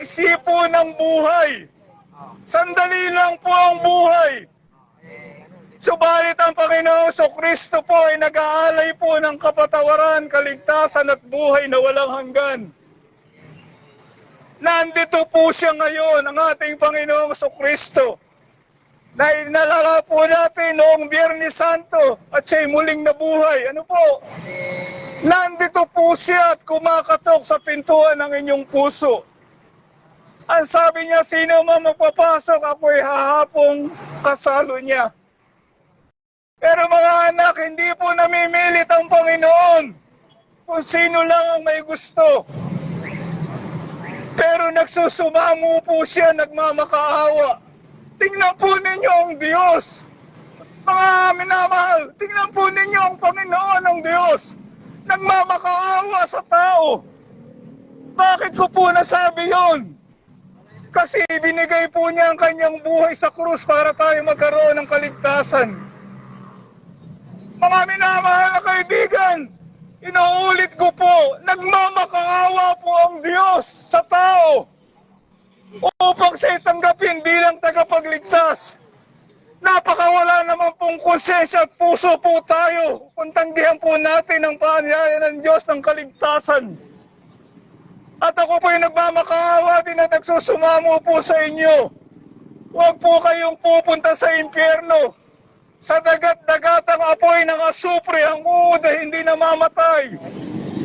sipo ng buhay. Sandali lang po ang buhay. Subalit ang Panginoong Kristo po ay nag-aalay po ng kapatawaran, kaligtasan at buhay na walang hanggan. Nandito po siya ngayon, ang ating Panginoong Kristo, na inalala po natin noong Biyernes Santo at siya'y muling nabuhay. Ano po? Nandito po siya at kumakatok sa pintuan ng inyong puso. Ang sabi niya, sino man magpapasok, ako'y hahapong kasalo niya. Pero mga anak, hindi po namimilit ang Panginoon kung sino lang ang may gusto. Pero nagsusumamo po siya, nagmamakaawa. Tingnan po ninyo ang Diyos. Mga minamahal, tingnan po ninyo ang Panginoon ng Diyos. Nagmamakaawa sa tao. Bakit ko po nasabi yon? Kasi binigay po niya ang kanyang buhay sa krus para tayo magkaroon ng kaligtasan. Mga minamahal na kaibigan, inuulit ko po, nagmamakaawa po ang Diyos sa tao upang siya'y tanggapin bilang tagapagligtas. Napakawala naman pong konsensya at puso po tayo kung tanggihan po natin ang paanyaya ng Diyos ng kaligtasan. At ako po'y nagmamakaawa din at nagsusumamo po sa inyo. Huwag po kayong pupunta sa impyerno. Sa dagat-dagatang apoy ng asupre ang uod ay hindi namamatay.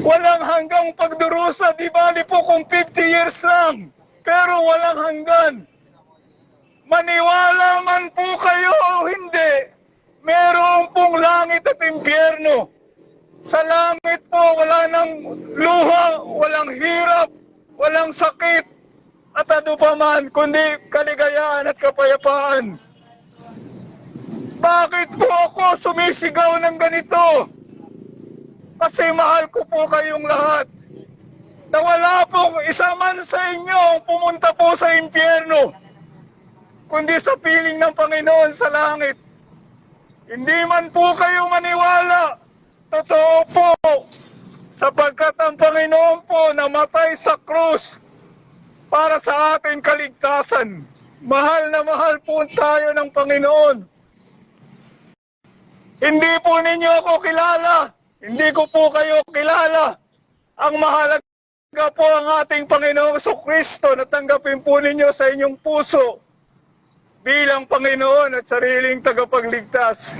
Walang hanggang pagdurusa, di bali po kung 50 years lang, pero walang hanggan. Maniwala man po kayo o hindi, meron pong langit at impyerno. Sa langit po wala nang luha, walang hirap, walang sakit, at ano pa man, kundi kaligayahan at kapayapaan. Bakit po ako sumisigaw ng ganito? Kasi mahal ko po kayong lahat. Na wala pong isa man sa inyo ang pumunta po sa impyerno, kundi sa piling ng Panginoon sa langit. Hindi man po kayo maniwala, totoo po, sapagkat ang Panginoon po namatay sa krus para sa ating kaligtasan. Mahal na mahal po tayo ng Panginoon. Hindi po ninyo ako kilala. Hindi ko po kayo kilala. Ang mahalaga po ang ating Panginoong Kristo na tanggapin po ninyo sa inyong puso bilang Panginoon at sariling tagapagligtas.